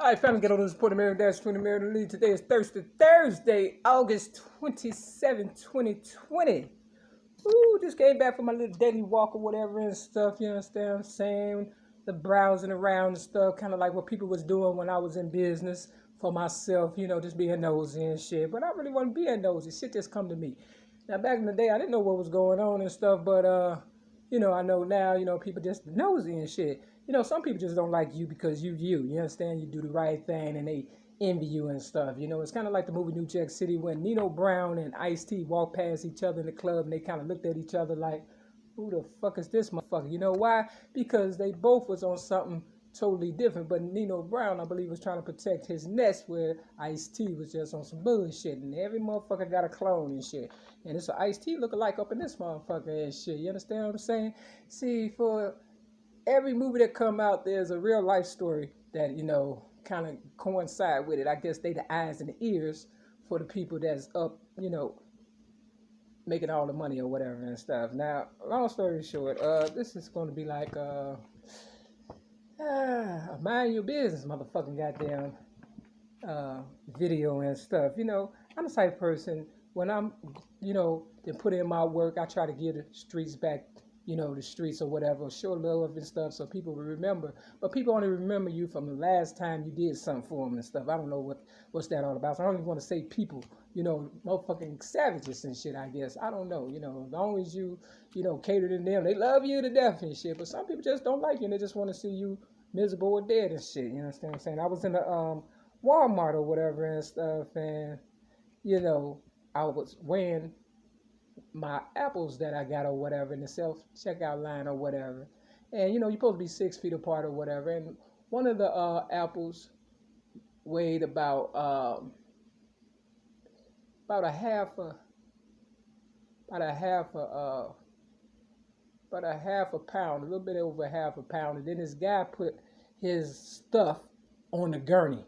All right, family, get on this report. American Dash 20 American League. Today is Thursday, August 27, 2020. Ooh, just came back from my little daily walk or whatever and stuff. You understand what I'm saying? The browsing around and stuff, kind of like what people was doing when I was in business for myself. Just being nosy and shit. But I really wasn't being nosy. Shit just come to me. Now, back in the day, I didn't know what was going on and stuff, but I know now. People just nosy and shit. Some people just don't like you because you understand, you do the right thing and they envy you and stuff. It's kind of like the movie New Jack City when Nino Brown and Ice-T walked past each other in the club and they kind of looked at each other like, who the fuck is this motherfucker? You know why? Because they both was on something totally different. But Nino Brown, I believe, was trying to protect his nest where Ice-T was just on some bullshit. And every motherfucker got a clone and shit. And it's an Ice-T lookalike up in this motherfucker and shit. You understand what I'm saying? See, for every movie that come out, there's a real life story that kind of coincide with it. I guess they the eyes and the ears for the people that's up, making all the money or whatever and stuff. Now, long story short, this is going to be like mind your business, motherfucking goddamn video and stuff. I'm the type of person when I'm, then put in my work, I try to give the streets back, the streets or whatever, show love and stuff so people will remember. But people only remember you from the last time you did something for them and stuff. I don't know what's that all about. So I don't even want to say people, motherfucking savages and shit, I guess. I don't know, as long as you, cater to them, they love you to death and shit. But some people just don't like you and they just want to see you miserable or dead and shit. You understand what I'm saying? I was in a Walmart or whatever and stuff, and I was weighing my apples that I got or whatever in the self checkout line or whatever, and you're supposed to be 6 feet apart or whatever, and one of the apples weighed about a half a pound, a little bit over half a pound, and then this guy put his stuff on the gurney,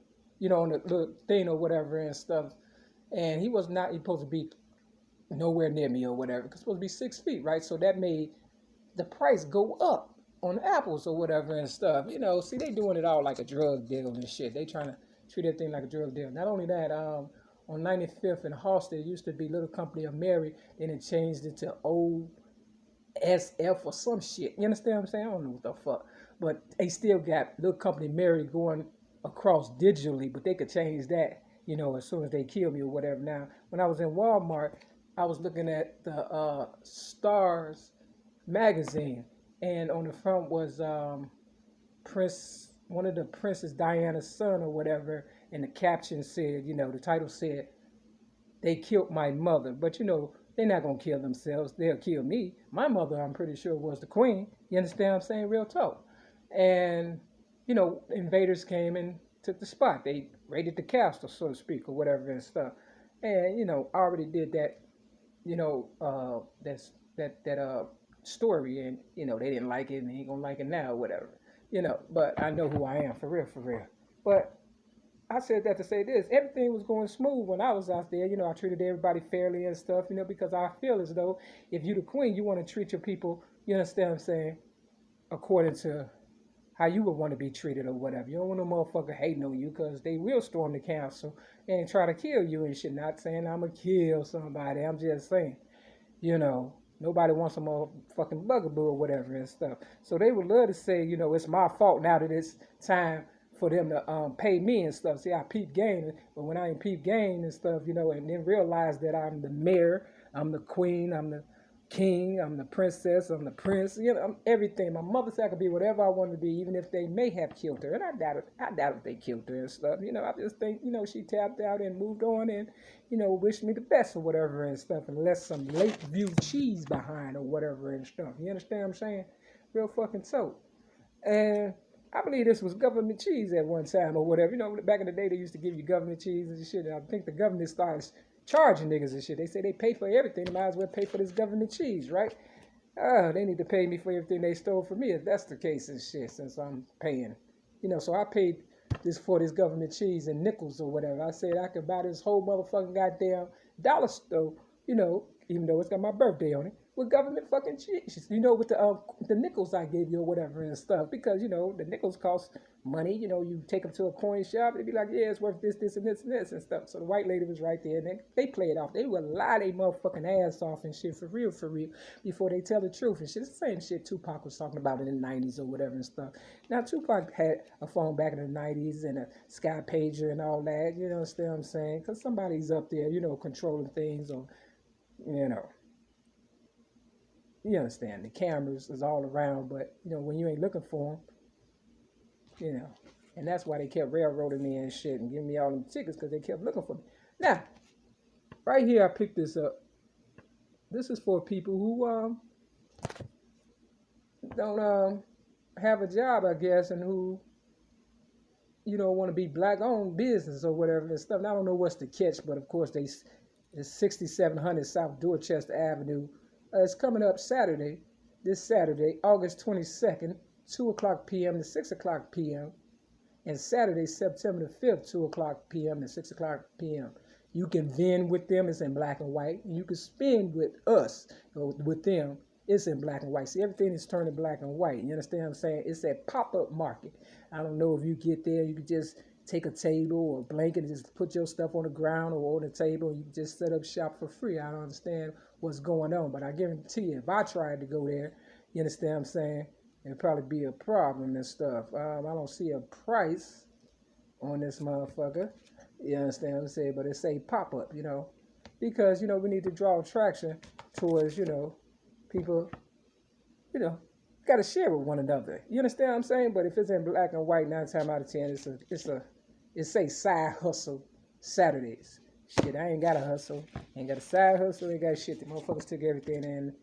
on the little thing or whatever and stuff, and he supposed to be nowhere near me or whatever, because it's supposed to be 6 feet, right? So that made the price go up on apples or whatever and stuff. See, they doing it all like a drug deal and shit. They trying to treat that thing like a drug deal. Not only that, on 95th and Halsted, it used to be Little Company of Mary, then it changed it to OSF or some shit. You understand what I'm saying? I don't know what the fuck. But they still got Little Company Mary going across digitally, but they could change that, as soon as they kill me or whatever. Now, when I was in Walmart, I was looking at the Stars magazine, and on the front was one of the Princess Diana's son or whatever, and the caption said, the title said, "They killed my mother," but they're not gonna kill themselves. They'll kill me. My mother, I'm pretty sure, was the queen. You understand what I'm saying? Real talk. And invaders came and took the spot. They raided the castle, so to speak, or whatever and stuff. And I already did that. That's that story, and they didn't like it, and they ain't gonna like it now, or whatever. But I know who I am for real. But I said that to say this: everything was going smooth when I was out there. I treated everybody fairly and stuff. Because I feel as though if you're the queen, you want to treat your people. You understand what I'm saying? According to how you would want to be treated or whatever. You don't want no motherfucker hating on you, because they will storm the castle and try to kill you and shit. Not saying I'm going to kill somebody. I'm just saying, nobody wants a motherfucking bugaboo or whatever and stuff. So they would love to say, it's my fault now that it's time for them to pay me and stuff. See, I peep game, but when I ain't peep game and stuff, and then realize that I'm the mayor, I'm the queen, I'm the king, I'm the princess, I'm the prince, I'm everything. My mother said I could be whatever I wanted to be, even if they may have killed her. And I doubt if they killed her and stuff. I just think, she tapped out and moved on and, wished me the best or whatever and stuff, and left some Lakeview cheese behind or whatever and stuff. You understand what I'm saying? Real fucking so. And I believe this was government cheese at one time or whatever. Back in the day, they used to give you government cheese and shit. And I think the government started charging niggas and shit. They say they pay for everything. They might as well pay for this government cheese, right? They need to pay me for everything they stole from me if that's the case and shit, since I'm paying. So I paid for this government cheese in nickels or whatever. I said I could buy this whole motherfucking goddamn dollar store, even though it's got my birthday on it, with government fucking cheese, with the nickels I gave you or whatever and stuff, because the nickels cost money. You take them to a coin shop, they'd be like, yeah, it's worth this, this, and this, and this, and stuff. So the white lady was right there, and they play it off. They would lie their motherfucking ass off and shit, for real, before they tell the truth and shit. It's the same shit Tupac was talking about in the 90s or whatever and stuff. Now, Tupac had a phone back in the 90s and a Sky Pager and all that, you know what I'm saying? Because somebody's up there, controlling things, or, you know, you understand, the cameras is all around, but, when you ain't looking for them, you know. And that's why they kept railroading me and shit and giving me all them tickets, because they kept looking for me. Now, right here, I picked this up. This is for people who don't have a job, I guess, and who, want to be black-owned business or whatever and stuff. And I don't know what's the catch, but of course, it's 6700 South Dorchester Avenue. It's coming up this Saturday, August 22nd, 2 o'clock p.m. to 6 o'clock p.m. And Saturday, September the 5th, 2 o'clock p.m. to 6 o'clock p.m. You can vend with them, it's in black and white. And you can spend with us, or with them, it's in black and white. See, everything is turning black and white. You understand what I'm saying? It's that pop-up market. I don't know if you get there, you could just take a table or a blanket and just put your stuff on the ground or on the table, and you can just set up shop for free. I don't understand what's going on, but I guarantee you, if I tried to go there, you understand what I'm saying, it'd probably be a problem and stuff. I don't see a price on this motherfucker. You understand what I'm saying? But it say pop-up, because, we need to draw attraction towards, people, got to share with one another. You understand what I'm saying? But if it's in black and white, 9 times out of 10, it say side hustle Saturdays. Shit, I ain't got a hustle. Ain't got a side hustle. Ain't got shit. The motherfuckers took everything, and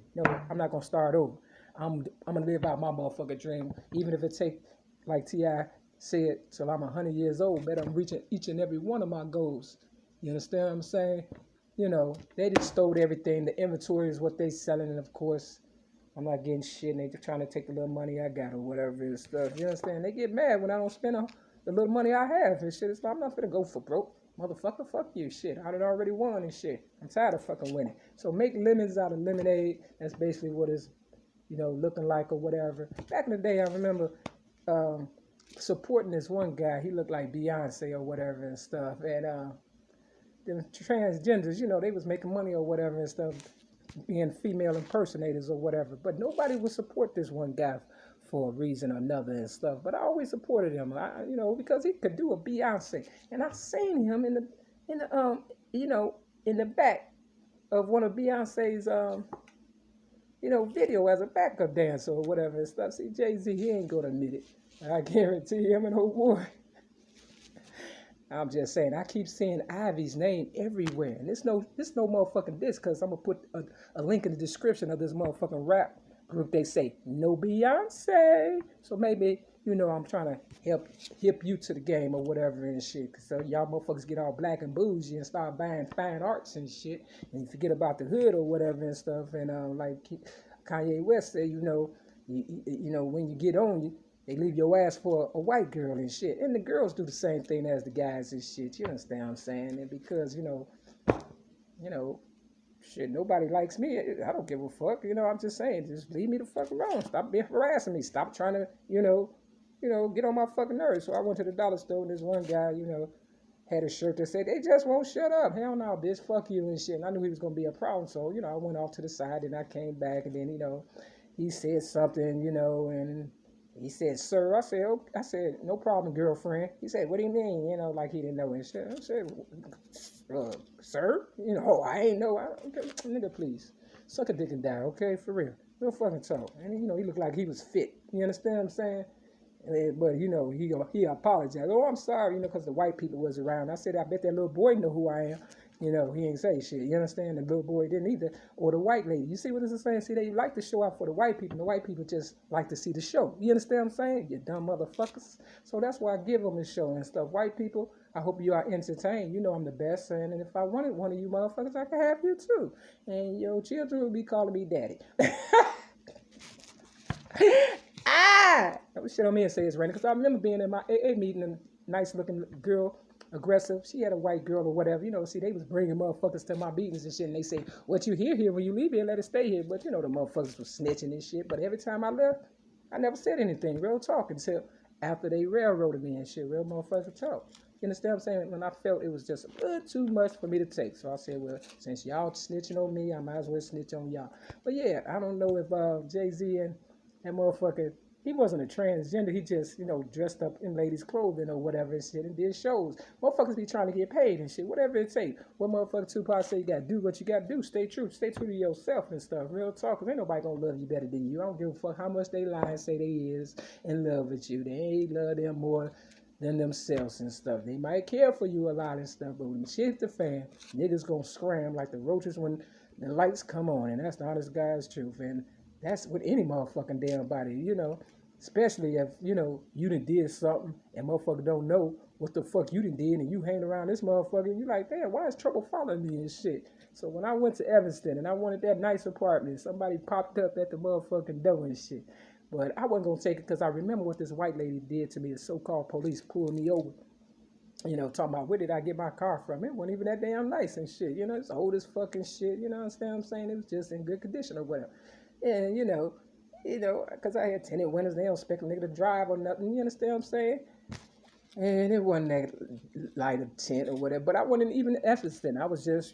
I'm not gonna start over. I'm gonna live out my motherfucking dream, even if it take, like T.I. said, till I'm 100 years old. Bet I'm reaching each and every one of my goals. You understand what I'm saying? They just stole everything. The inventory is what they selling, and of course, I'm not getting shit, and they just trying to take the little money I got or whatever and stuff. You understand? They get mad when I don't spend the little money I have and shit. It's like, I'm not gonna go for broke. Motherfucker, fuck you, shit. I done already won and shit. I'm tired of fucking winning. So make lemons out of lemonade. That's basically what it's, looking like or whatever. Back in the day, I remember supporting this one guy. He looked like Beyonce or whatever and stuff. And the transgenders, they was making money or whatever and stuff, being female impersonators or whatever. But nobody would support this one guy for a reason or another and stuff. But I always supported him, because he could do a Beyonce. And I seen him in the back of one of Beyonce's video as a backup dancer or whatever and stuff. See, Jay-Z, he ain't gonna admit it. I guarantee him and old boy. I'm just saying, I keep seeing Ivy's name everywhere. And it's no motherfucking diss, because I'm going to put a link in the description of this motherfucking rap group. They say, no Beyonce. So maybe, I'm trying to hip you to the game or whatever and shit. So y'all motherfuckers get all black and bougie and start buying fine arts and shit. And you forget about the hood or whatever and stuff. And like Kanye West said, when you get on, they leave your ass for a white girl and shit. And the girls do the same thing as the guys and shit. You understand what I'm saying? And because, shit, nobody likes me. I don't give a fuck. I'm just saying, just leave me the fuck alone. Stop being harassing me. Stop trying to, get on my fucking nerves. So I went to the dollar store, and this one guy, had a shirt that said, they just won't shut up. Hell no, bitch, fuck you and shit. And I knew he was going to be a problem. So, I went off to the side, and I came back, and then, he said something, and he said, sir. I said, no problem, girlfriend. He said, what do you mean? Like he didn't know and shit. I said, sir? I ain't know. Okay, nigga, please. Suck a dick and die, okay? For real. Real fucking talk. And, he looked like he was fit. You understand what I'm saying? But, he apologized. Oh, I'm sorry, because the white people was around. I said, I bet that little boy know who I am. He ain't say shit. You understand? The little boy didn't either. Or the white lady. You see what this is saying? See, they like to show out for the white people. And the white people just like to see the show. You understand what I'm saying? You dumb motherfuckers. So that's why I give them the show and stuff. White people, I hope you are entertained. I'm the best. And if I wanted one of you motherfuckers, I can have you too. And your children will be calling me daddy. That was shit on me and say it's raining. Because I remember being in my AA meeting and a nice looking girl, aggressive. She had a white girl or whatever. See, they was bringing motherfuckers to my meetings and shit. And they say, what you hear here when you leave here, let it stay here. But, the motherfuckers was snitching and shit. But every time I left, I never said anything. Real talk. Until after they railroaded me and shit, real motherfucker talk. You understand what I'm saying? When I felt it was just a little too much for me to take. So I said, well, since y'all snitching on me, I might as well snitch on y'all. But yeah, I don't know if Jay-Z and that motherfucker, he wasn't a transgender. He just, dressed up in ladies' clothing or whatever and shit and did shows. Motherfuckers be trying to get paid and shit, whatever it takes. What motherfucker Tupac say, you gotta do what you gotta do. Stay true to yourself and stuff. Real talk, cause ain't nobody gonna love you better than you. I don't give a fuck how much they lie and say they is in love with you. They ain't love them more than themselves and stuff. They might care for you a lot and stuff, but when shit hit the fan, niggas gonna scram like the roaches when the lights come on, and that's the honest God's truth. And that's with any motherfucking damn body, especially if, you done did something and motherfucker don't know what the fuck you done did and you hang around this motherfucker and you like, damn, why is trouble following me and shit? So when I went to Evanston and I wanted that nice apartment, somebody popped up at the motherfucking door and shit. But I wasn't going to take it because I remember what this white lady did to me. The so-called police pulled me over. Talking about where did I get my car from? It wasn't even that damn nice and shit. It's old as fucking shit. Understand what I'm saying? It was just in good condition or whatever. And, because I had tinted windows. They don't expect a nigga to drive or nothing. You understand what I'm saying? And it wasn't that light of tint or whatever. But I wasn't even in Evanston. I was just,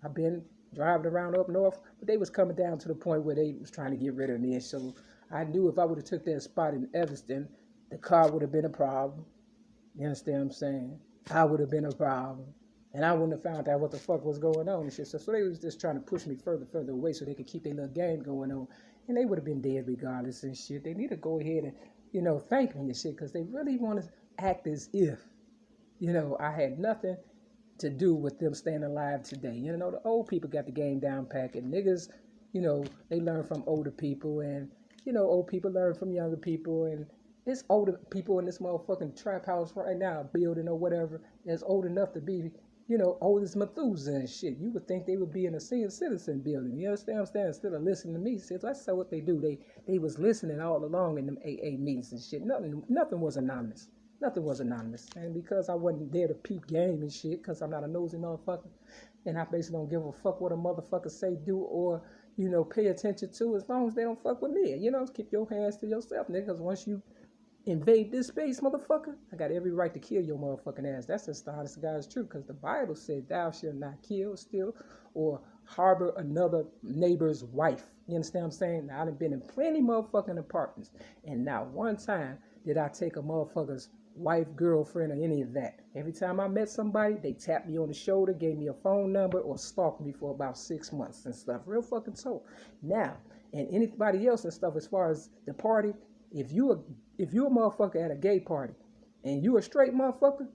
I've been driving around up north. But they was coming down to the point where they was trying to get rid of me. And so I knew if I would have took that spot in Evanston, the car would have been a problem. You understand what I'm saying? I would have been a problem. And I wouldn't have found out what the fuck was going on and shit. So they was just trying to push me further away so they could keep their little game going on. And they would have been dead regardless and shit. They need to go ahead and, thank me and shit because they really want to act as if, I had nothing to do with them staying alive today. The old people got the game down packed and niggas, they learn from older people and, old people learn from younger people and there's older people in this motherfucking trap house right now, building or whatever, that's old enough to be, old as Methuselah and shit. You would think they would be in a senior citizen building. You understand what I'm saying? Instead of listening to me, see, that's what they do. They was listening all along in them AA meetings and shit. Nothing was anonymous. Nothing was anonymous. And because I wasn't there to peep game and shit, because I'm not a nosy motherfucker, and I basically don't give a fuck what a motherfucker say, do, or, pay attention to, as long as they don't fuck with me. Keep your hands to yourself, nigga, because once you invade this space, motherfucker, I got every right to kill your motherfucking ass. That's just the honest God's truth, because the Bible said, thou shalt not kill, steal, or harbor another neighbor's wife. You understand what I'm saying? Now, I done been in plenty motherfucking apartments, and not one time did I take a motherfucker's wife, girlfriend, or any of that. Every time I met somebody, they tapped me on the shoulder, gave me a phone number, or stalked me for about 6 months and stuff. Real fucking talk. Now, and anybody else and stuff, as far as the party, if you a motherfucker at a gay party and you a straight motherfucker,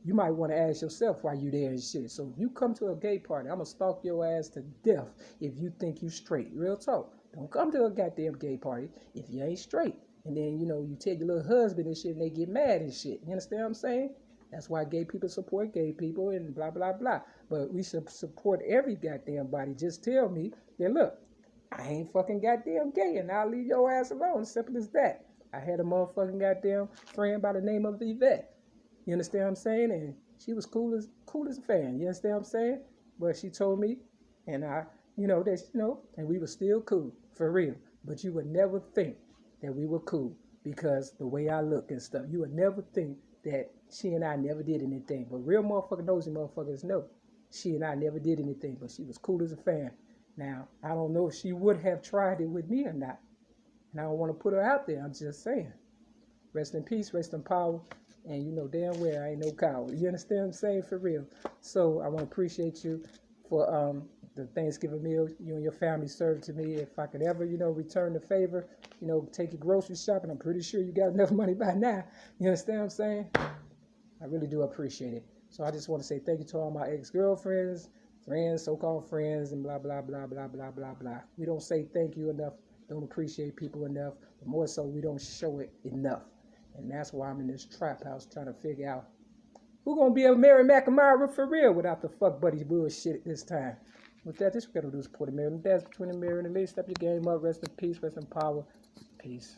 you might want to ask yourself why you there and shit. So if you come to a gay party, I'm going to stalk your ass to death if you think you straight. Real talk. Don't come to a goddamn gay party if you ain't straight. And then, you tell your little husband and shit and they get mad and shit. You understand what I'm saying? That's why gay people support gay people and blah, blah, blah. But we should support every goddamn body. Just tell me, yeah, look, I ain't fucking goddamn gay and I'll leave your ass alone. Simple as that. I had a motherfucking goddamn friend by the name of Yvette. You understand what I'm saying? And she was cool as a fan. You understand what I'm saying? But she told me, and I, and we were still cool, for real. But you would never think that we were cool because the way I look and stuff. You would never think that she and I never did anything. But real motherfucker nosy motherfuckers know she and I never did anything, but she was cool as a fan. Now, I don't know if she would have tried it with me or not. And I don't want to put her out there. I'm just saying. Rest in peace, rest in power. And you know damn well I ain't no coward. You understand what I'm saying? For real. So I want to appreciate you for the Thanksgiving meal you and your family served to me. If I could ever, return the favor, take your grocery shopping. I'm pretty sure you got enough money by now. You understand what I'm saying? I really do appreciate it. So I just want to say thank you to all my ex-girlfriends, friends, so-called friends, and blah, blah, blah, blah, blah, blah, blah. We don't say thank you enough. Don't appreciate people enough, but more so we don't show it enough. And that's why I'm in this trap house trying to figure out who gonna be a ML-MACK for real without the fuck buddy bullshit this time. With that, this we gotta do is support the mirror and dance between the mirror and the lady. Step your game up, rest in peace, rest in power. Peace.